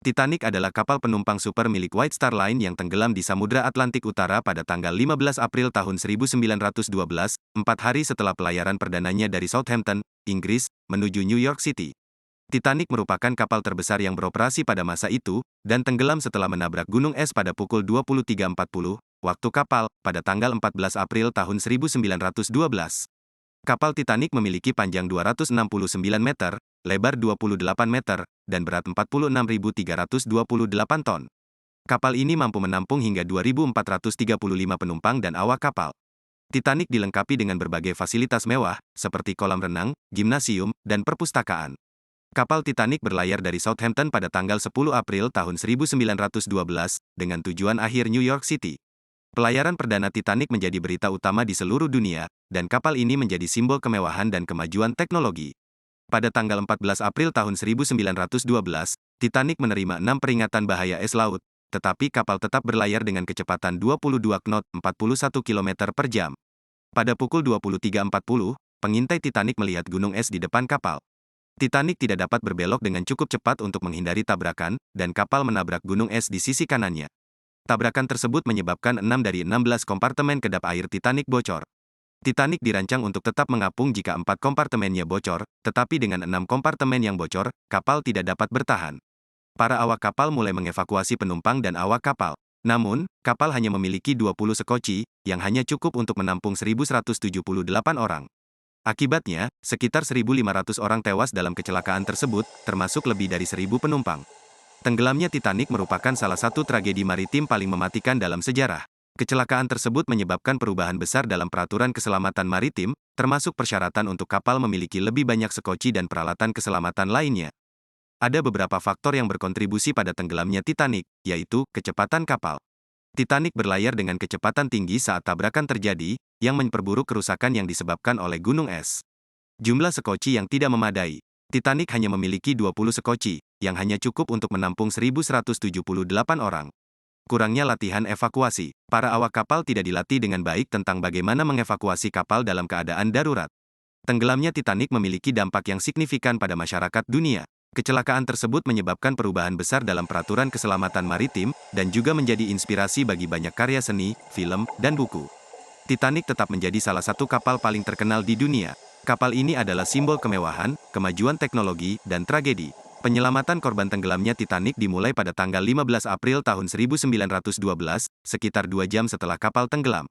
Titanic adalah kapal penumpang super milik White Star Line yang tenggelam di Samudra Atlantik Utara pada tanggal 15 April tahun 1912, 4 hari setelah pelayaran perdananya dari Southampton, Inggris, menuju New York City. Titanic merupakan kapal terbesar yang beroperasi pada masa itu, dan tenggelam setelah menabrak gunung es pada pukul 23.40, waktu kapal, pada tanggal 14 April tahun 1912. Kapal Titanic memiliki panjang 269 meter, lebar 28 meter, dan berat 46.328 ton. Kapal ini mampu menampung hingga 2.435 penumpang dan awak kapal. Titanic dilengkapi dengan berbagai fasilitas mewah, seperti kolam renang, gimnasium, dan perpustakaan. Kapal Titanic berlayar dari Southampton pada tanggal 10 April tahun 1912, dengan tujuan akhir New York City. Pelayaran perdana Titanic menjadi berita utama di seluruh dunia, dan kapal ini menjadi simbol kemewahan dan kemajuan teknologi. Pada tanggal 14 April tahun 1912, Titanic menerima 6 peringatan bahaya es laut, tetapi kapal tetap berlayar dengan kecepatan 22 knot, 41 km per jam. Pada pukul 23.40, pengintai Titanic melihat gunung es di depan kapal. Titanic tidak dapat berbelok dengan cukup cepat untuk menghindari tabrakan, dan kapal menabrak gunung es di sisi kanannya. Tabrakan tersebut menyebabkan 6 dari 16 kompartemen kedap air Titanic bocor. Titanic dirancang untuk tetap mengapung jika 4 kompartemennya bocor, tetapi dengan 6 kompartemen yang bocor, kapal tidak dapat bertahan. Para awak kapal mulai mengevakuasi penumpang dan awak kapal. Namun, kapal hanya memiliki 20 sekoci, yang hanya cukup untuk menampung 1.178 orang. Akibatnya, sekitar 1.500 orang tewas dalam kecelakaan tersebut, termasuk lebih dari 1.000 penumpang. Tenggelamnya Titanic merupakan salah satu tragedi maritim paling mematikan dalam sejarah. Kecelakaan tersebut menyebabkan perubahan besar dalam peraturan keselamatan maritim, termasuk persyaratan untuk kapal memiliki lebih banyak sekoci dan peralatan keselamatan lainnya. Ada beberapa faktor yang berkontribusi pada tenggelamnya Titanic, yaitu kecepatan kapal. Titanic berlayar dengan kecepatan tinggi saat tabrakan terjadi, yang memperburuk kerusakan yang disebabkan oleh gunung es. Jumlah sekoci yang tidak memadai. Titanic hanya memiliki 20 sekoci, yang hanya cukup untuk menampung 1.178 orang. Kurangnya latihan evakuasi. Para awak kapal tidak dilatih dengan baik tentang bagaimana mengevakuasi kapal dalam keadaan darurat. Tenggelamnya Titanic memiliki dampak yang signifikan pada masyarakat dunia. Kecelakaan tersebut menyebabkan perubahan besar dalam peraturan keselamatan maritim, dan juga menjadi inspirasi bagi banyak karya seni, film, dan buku. Titanic tetap menjadi salah satu kapal paling terkenal di dunia. Kapal ini adalah simbol kemewahan, kemajuan teknologi, dan tragedi. Penyelamatan korban tenggelamnya Titanic dimulai pada tanggal 15 April tahun 1912, sekitar 2 jam setelah kapal tenggelam.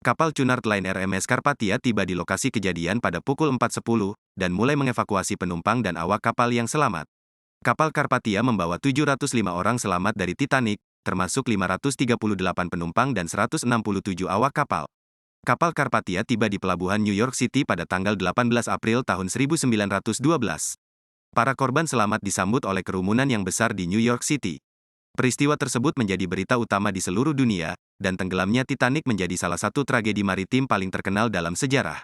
Kapal Cunard Line RMS Carpathia tiba di lokasi kejadian pada pukul 4.10, dan mulai mengevakuasi penumpang dan awak kapal yang selamat. Kapal Carpathia membawa 705 orang selamat dari Titanic, termasuk 538 penumpang dan 167 awak kapal. Kapal Carpathia tiba di pelabuhan New York City pada tanggal 18 April tahun 1912. Para korban selamat disambut oleh kerumunan yang besar di New York City. Peristiwa tersebut menjadi berita utama di seluruh dunia, dan tenggelamnya Titanic menjadi salah satu tragedi maritim paling terkenal dalam sejarah.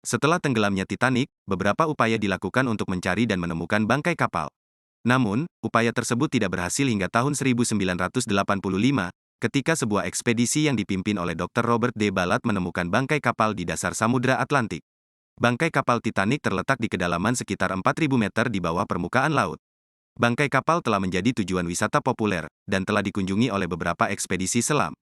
Setelah tenggelamnya Titanic, beberapa upaya dilakukan untuk mencari dan menemukan bangkai kapal. Namun, upaya tersebut tidak berhasil hingga tahun 1985, ketika sebuah ekspedisi yang dipimpin oleh Dr. Robert D. Ballard menemukan bangkai kapal di dasar Samudra Atlantik. Bangkai kapal Titanic terletak di kedalaman sekitar 4.000 meter di bawah permukaan laut. Bangkai kapal telah menjadi tujuan wisata populer, dan telah dikunjungi oleh beberapa ekspedisi selam.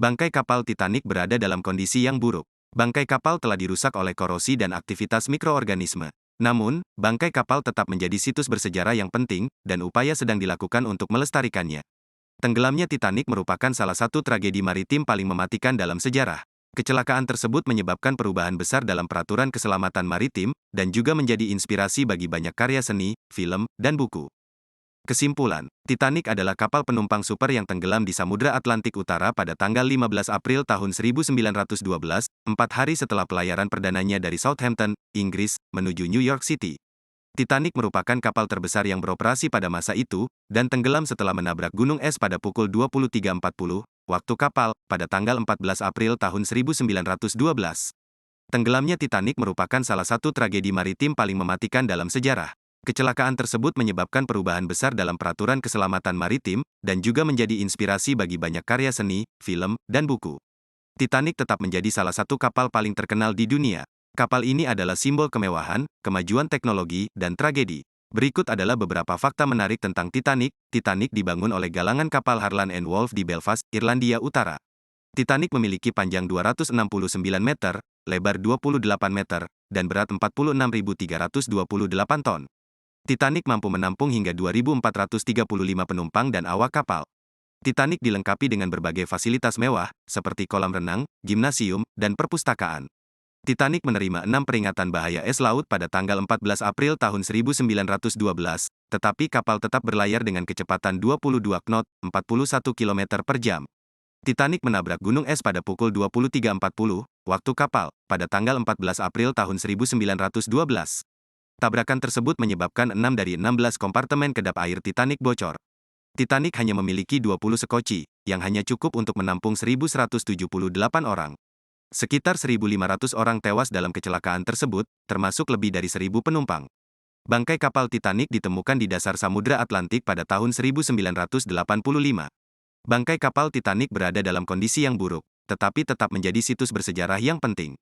Bangkai kapal Titanic berada dalam kondisi yang buruk. Bangkai kapal telah dirusak oleh korosi dan aktivitas mikroorganisme. Namun, bangkai kapal tetap menjadi situs bersejarah yang penting, dan upaya sedang dilakukan untuk melestarikannya. Tenggelamnya Titanic merupakan salah satu tragedi maritim paling mematikan dalam sejarah. Kecelakaan tersebut menyebabkan perubahan besar dalam peraturan keselamatan maritim, dan juga menjadi inspirasi bagi banyak karya seni, film, dan buku. Kesimpulan, Titanic adalah kapal penumpang super yang tenggelam di Samudra Atlantik Utara pada tanggal 15 April tahun 1912, 4 hari setelah pelayaran perdananya dari Southampton, Inggris, menuju New York City. Titanic merupakan kapal terbesar yang beroperasi pada masa itu, dan tenggelam setelah menabrak gunung es pada pukul 23.40, waktu kapal, pada tanggal 14 April tahun 1912. Tenggelamnya Titanic merupakan salah satu tragedi maritim paling mematikan dalam sejarah. Kecelakaan tersebut menyebabkan perubahan besar dalam peraturan keselamatan maritim, dan juga menjadi inspirasi bagi banyak karya seni, film, dan buku. Titanic tetap menjadi salah satu kapal paling terkenal di dunia. Kapal ini adalah simbol kemewahan, kemajuan teknologi, dan tragedi. Berikut adalah beberapa fakta menarik tentang Titanic. Titanic dibangun oleh galangan kapal Harland and Wolff di Belfast, Irlandia Utara. Titanic memiliki panjang 269 meter, lebar 28 meter, dan berat 46.328 ton. Titanic mampu menampung hingga 2.435 penumpang dan awak kapal. Titanic dilengkapi dengan berbagai fasilitas mewah, seperti kolam renang, gimnasium, dan perpustakaan. Titanic menerima 6 peringatan bahaya es laut pada tanggal 14 April tahun 1912, tetapi kapal tetap berlayar dengan kecepatan 22 knot, 41 km per jam. Titanic menabrak gunung es pada pukul 23.40, waktu kapal, pada tanggal 14 April tahun 1912. Tabrakan tersebut menyebabkan 6 dari 16 kompartemen kedap air Titanic bocor. Titanic hanya memiliki 20 sekoci, yang hanya cukup untuk menampung 1.178 orang. Sekitar 1.500 orang tewas dalam kecelakaan tersebut, termasuk lebih dari 1.000 penumpang. Bangkai kapal Titanic ditemukan di dasar Samudra Atlantik pada tahun 1985. Bangkai kapal Titanic berada dalam kondisi yang buruk, tetapi tetap menjadi situs bersejarah yang penting.